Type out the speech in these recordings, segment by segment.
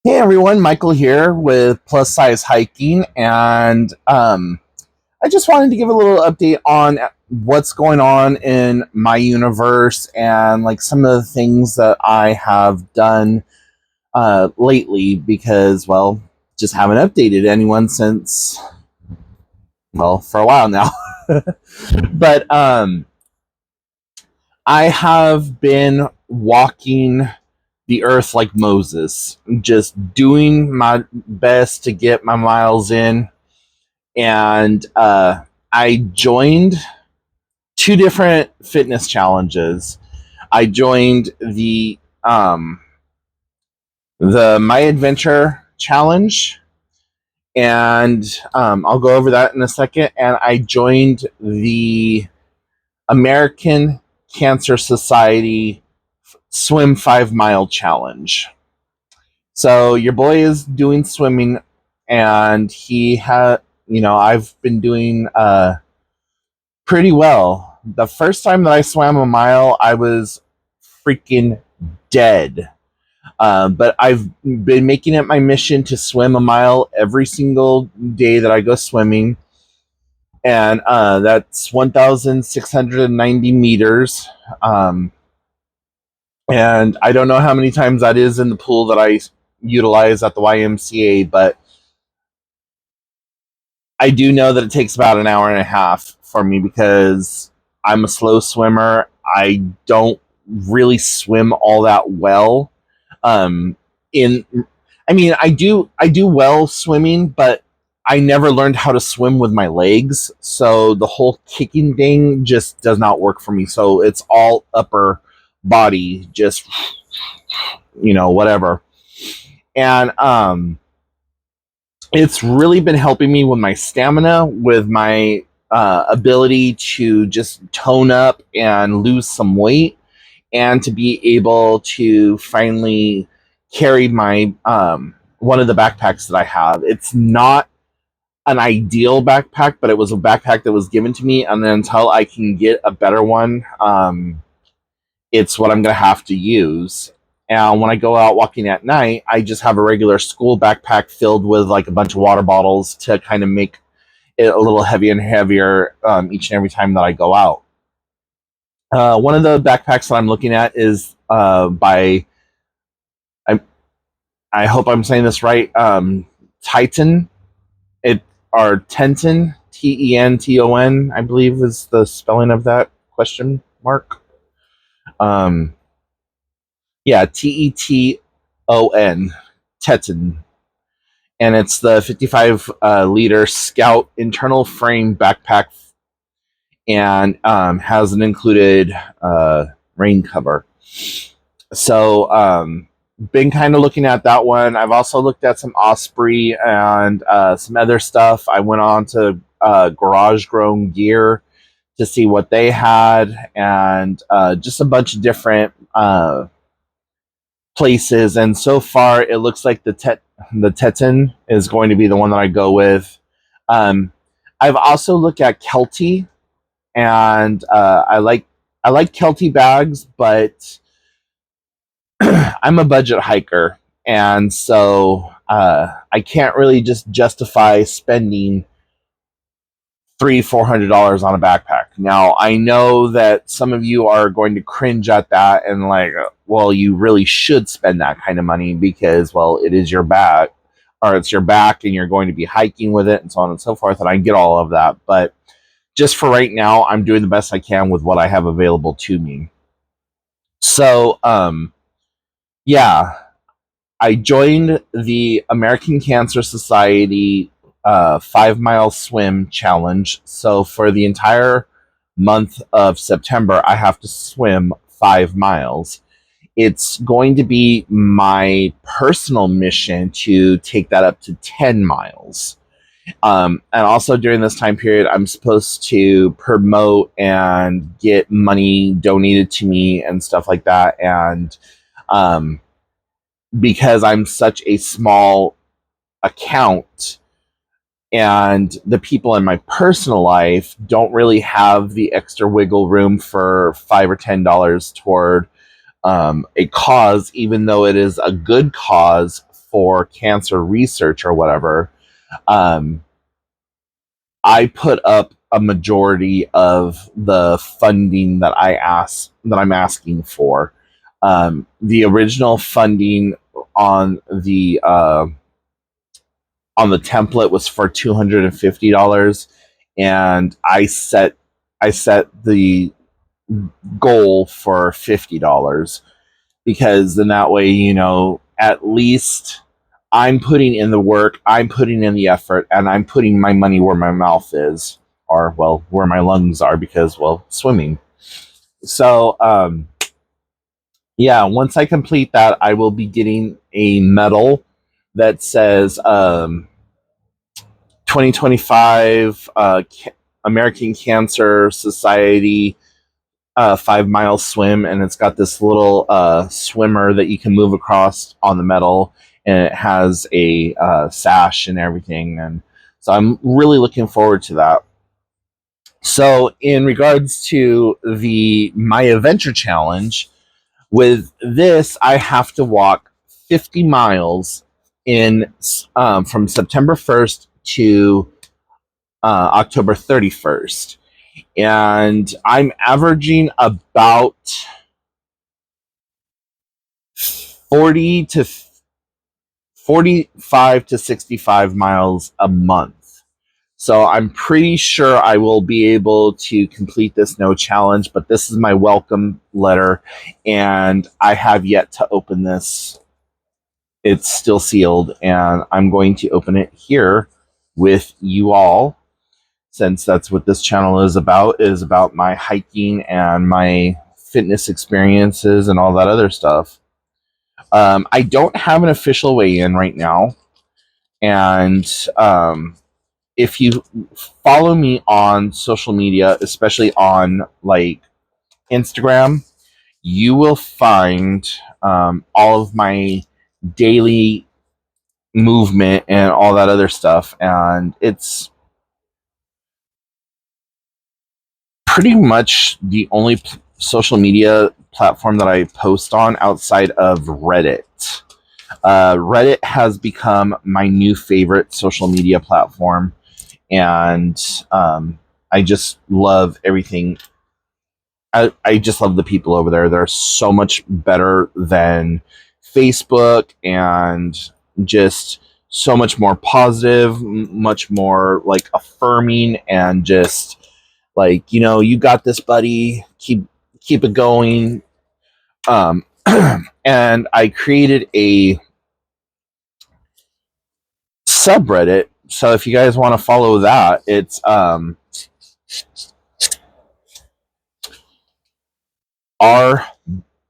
Hey everyone, Michael here with Plus Size Hiking, and I just wanted to give a little update on what's going on in my universe and like some of the things that I have done lately because, well, just haven't updated anyone since, well, for a while now. But I have been walking the earth like Moses, just doing my best to get my miles in. And I joined two different fitness challenges. I joined the My Adventure challenge, and I'll go over that in a second. And I joined the American Cancer Society Swim 5 Mile Challenge. So your boy is doing swimming, and he had, I've been doing pretty well. The first time that I swam a mile, I was freaking dead. But I've been making it my mission to swim a mile every single day that I go swimming. And that's 1,690 meters. Um, and I don't know how many times that is in the pool that I utilize at the YMCA, but I do know that it takes about an hour and a half for me because I'm a slow swimmer. I don't really swim all that well. Um, in I mean, I do well swimming, but I never learned how to swim with my legs. So the whole kicking thing just does not work for me. So it's all upper body, just whatever. And it's really been helping me with my stamina, with my ability to just tone up and lose some weight, and to be able to finally carry my one of the backpacks that I have. It's not an ideal backpack, but it was a backpack that was given to me, and then until I can get a better one, it's what I'm going to have to use. And when I go out walking at night, I just have a regular school backpack filled with like a bunch of water bottles to kind of make it a little heavier and heavier each and every time that I go out. One of the backpacks that I'm looking at is by I, I hope I'm saying this right. Titan, it or Tenton, Tenton, I believe is the spelling of that question mark. Um, yeah, Teton, Teton, and it's the 55 liter Scout internal frame backpack, and has an included rain cover. So, been kind of looking at that one. I've also looked at some Osprey and some other stuff. I went on to Garage Grown Gear to see what they had, and just a bunch of different places. And so far, it looks like the Teton is going to be the one that I go with. Um, I've also looked at Kelty, and I like Kelty bags, but I'm a budget hiker, and so I can't really just justify spending $300-400 on a backpack. Now I know that some of you are going to cringe at that and like, well, you really should spend that kind of money because, well, it is your back, or it's your back, and you're going to be hiking with it, and so on and so forth. And I get all of that, but just for right now, I'm doing the best I can with what I have available to me. So, yeah, I joined the American Cancer Society 5 Mile Swim Challenge. So for the entire month of September, I have to swim 5 miles. It's going to be my personal mission to take that up to 10 miles. And also during this time period, I'm supposed to promote and get money donated to me and stuff like that. And um, because I'm such a small account, and the people in my personal life don't really have the extra wiggle room for $5 or $10 toward a cause, even though it is a good cause for cancer research or whatever, um, I put up a majority of the funding that I'm asking for. The original funding on the uh, on the template was for $250, and I set the goal for $50, because then that way, at least I'm putting in the work, I'm putting in the effort, and I'm putting my money where my mouth is, or, well, where my lungs are, because, well, swimming. So, yeah, once I complete that, I will be getting a medal that says 2025 American Cancer Society 5 mile swim, and it's got this little swimmer that you can move across on the medal, and it has a sash and everything, and so I'm really looking forward to that. So, in regards to the My Adventure Challenge, with this, I have to walk 50 miles in from September 1st to October 31st. And I'm averaging about 40 to 45 to 65 miles a month. So I'm pretty sure I will be able to complete this no challenge, but this is my welcome letter, and I have yet to open this. It's still sealed, and I'm going to open it here with you all, since that's what this channel is about my hiking and my fitness experiences and all that other stuff. I don't have an official weigh-in right now, and if you follow me on social media, especially on like Instagram, you will find all of my daily movement and all that other stuff, and it's pretty much the only social media platform that I post on outside of Reddit. Reddit has become my new favorite social media platform, and I just love everything. I just love the people over there. They're so much better than Facebook, and just so much more positive, much more like affirming, and just like, you got this, buddy. Keep it going. Um, and I created a subreddit. So if you guys want to follow that, it's r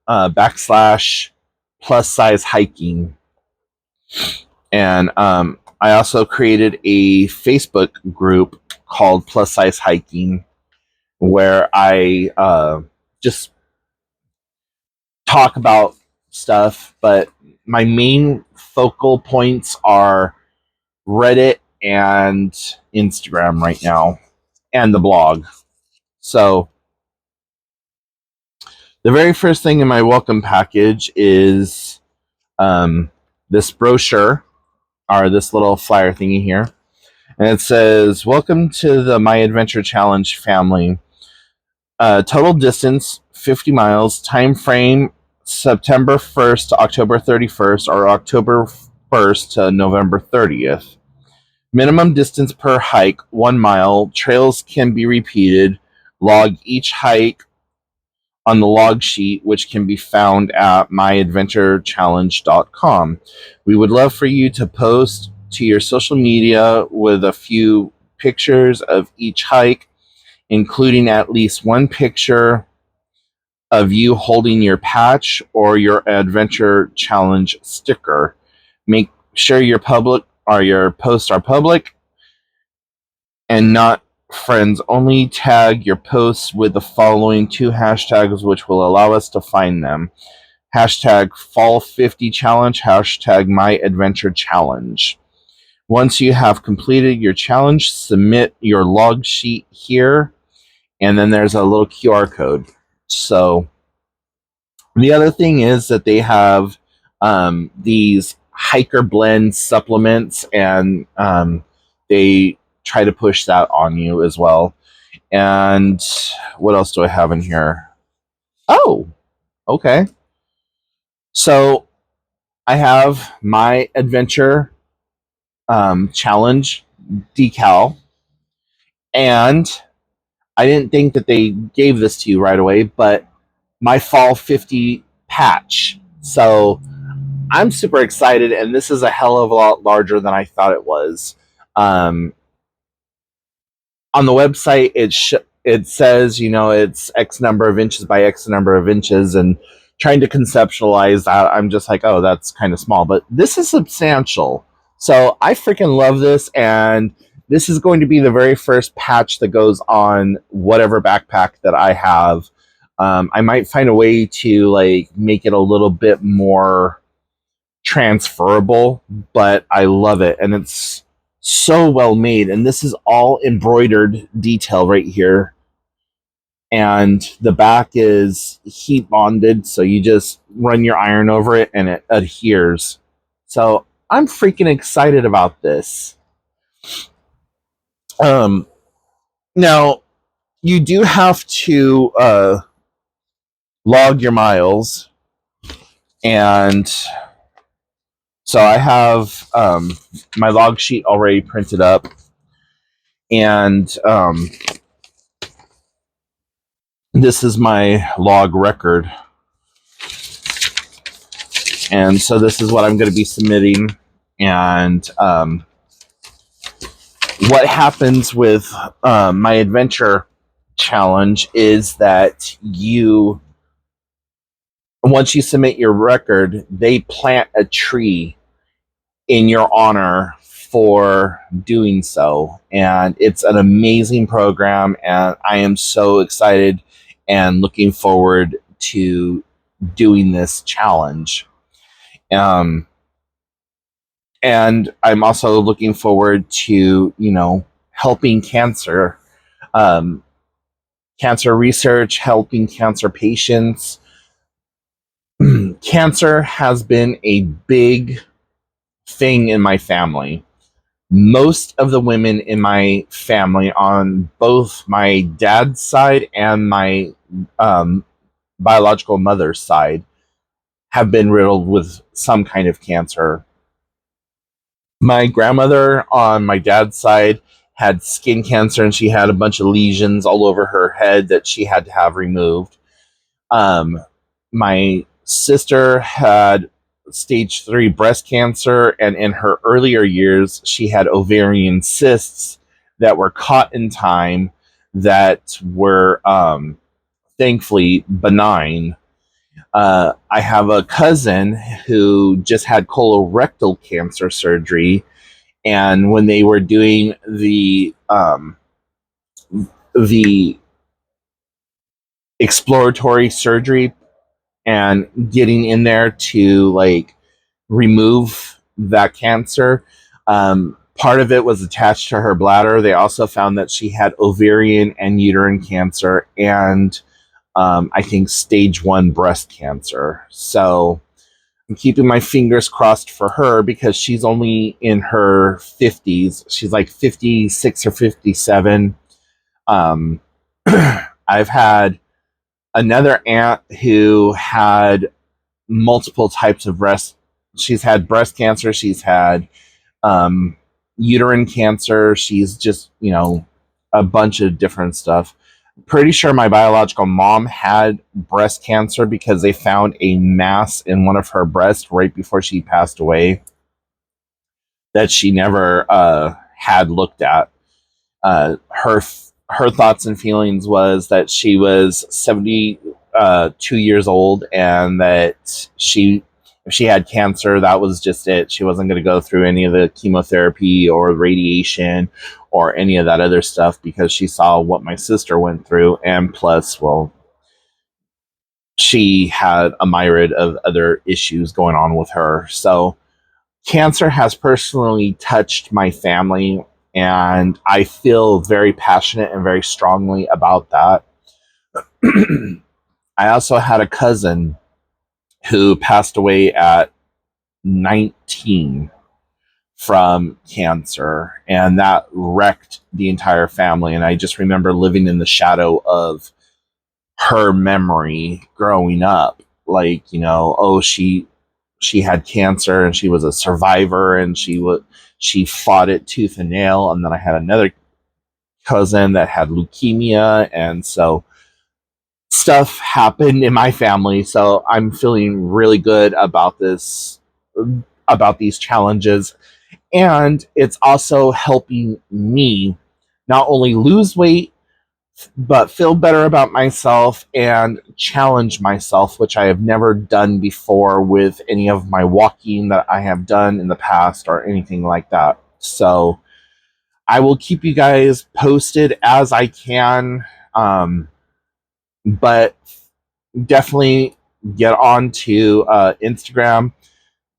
backslash plus size hiking. And I also created a Facebook group called Plus Size Hiking, where I just talk about stuff, but my main focal points are Reddit and Instagram right now, and the blog. So the very first thing in my welcome package is this brochure, or this little flyer thingy here. And it says, "Welcome to the My Adventure Challenge family. Total distance, 50 miles. Time frame, September 1st to October 31st, or October 1st to November 30th. Minimum distance per hike, 1 mile. Trails can be repeated. Log each hike on the log sheet, which can be found at myadventurechallenge.com. We would love for you to post to your social media with a few pictures of each hike, including at least one picture of you holding your patch or your adventure challenge sticker. Make sure your posts are public and not friends only. Tag your posts with the following two hashtags, which will allow us to find them. Hashtag Fall 50 Challenge, hashtag My Adventure Challenge. Once you have completed your challenge, submit your log sheet here, and then there's a little QR code. So the other thing is that they have these hiker blend supplements, and they try to push that on you as well. And what else do I have in here? Oh, okay. So I have my adventure challenge decal, and I didn't think that they gave this to you right away, but my fall 50 patch. So I'm super excited, and this is a hell of a lot larger than I thought it was. Um, on the website, it says, it's X number of inches by X number of inches, and trying to conceptualize that, I'm just like, oh, that's kind of small, but this is substantial. So I freaking love this, and this is going to be the very first patch that goes on whatever backpack that I have. I might find a way to like make it a little bit more transferable, but I love it, and it's so well made. And this is all embroidered detail right here, and the back is heat bonded, so you just run your iron over it and it adheres. So I'm freaking excited about this. Now you do have to log your miles, and so I have my log sheet already printed up, and this is my log record. And so this is what I'm going to be submitting. And what happens with my adventure challenge is that once you submit your record, they plant a tree in your honor for doing so. And it's an amazing program, and I am so excited and looking forward to doing this challenge. And I'm also looking forward to, helping cancer research, helping cancer patients. Cancer has been a big thing in my family. Most of the women in my family, on both my dad's side and my biological mother's side, have been riddled with some kind of cancer. My grandmother on my dad's side had skin cancer, and she had a bunch of lesions all over her head that she had to have removed. My sister had stage 3 breast cancer, and in her earlier years, she had ovarian cysts that were caught in time that were thankfully benign. I have a cousin who just had colorectal cancer surgery, and when they were doing the exploratory surgery and getting in there to like remove that cancer, part of it was attached to her bladder. They also found that she had ovarian and uterine cancer, and I think stage 1 breast cancer. So I'm keeping my fingers crossed for her, because she's only in her 50s. She's like 56 or 57. I've had another aunt who had multiple types of breast. She's had breast cancer. She's had uterine cancer. She's just, a bunch of different stuff. Pretty sure my biological mom had breast cancer because they found a mass in one of her breasts right before she passed away that she never had looked at. Her thoughts and feelings was that she was 72 years old, and that if she had cancer, that was just it. She wasn't going to go through any of the chemotherapy or radiation or any of that other stuff, because she saw what my sister went through, and plus, well, she had a myriad of other issues going on with her. So cancer has personally touched my family, and I feel very passionate and very strongly about that. I also had a cousin who passed away at 13 from cancer, and that wrecked the entire family. And I just remember living in the shadow of her memory growing up. Like, oh, she had cancer and she was a survivor, and she fought it tooth and nail. And then I had another cousin that had leukemia, and so stuff happened in my family. So I'm feeling really good about these challenges, and it's also helping me not only lose weight but feel better about myself and challenge myself, which I have never done before with any of my walking that I have done in the past or anything like that. So I will keep you guys posted as I can, but definitely get on to Instagram.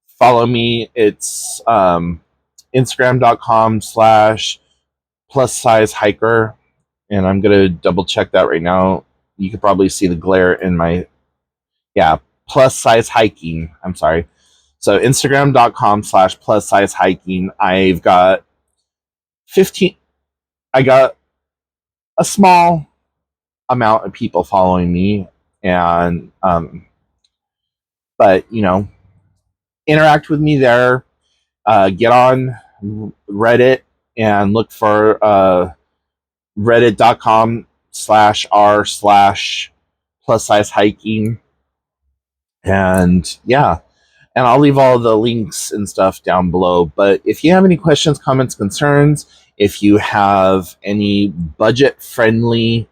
Follow me. It's Instagram.com/plussizehiker. And I'm going to double check that right now. You could probably see the glare in my, plus size hiking. I'm sorry. So Instagram.com/plus size hiking. I've got 15, I got a small amount of people following me, and, but, interact with me there. Get on Reddit and look for, reddit.com/r/plus size hiking. And yeah, and I'll leave all the links and stuff down below. But if you have any questions, comments, concerns, if you have any budget friendly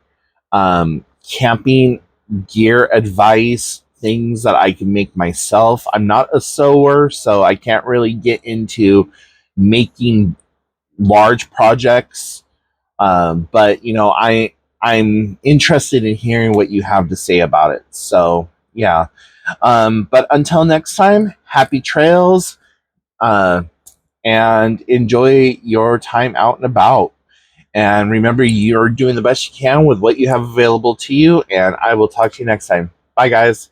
camping gear advice, things that I can make myself. I'm not a sewer, so I can't really get into making large projects. But I'm interested in hearing what you have to say about it. So yeah. But until next time, happy trails, and enjoy your time out and about. And remember, you're doing the best you can with what you have available to you. And I will talk to you next time. Bye, guys.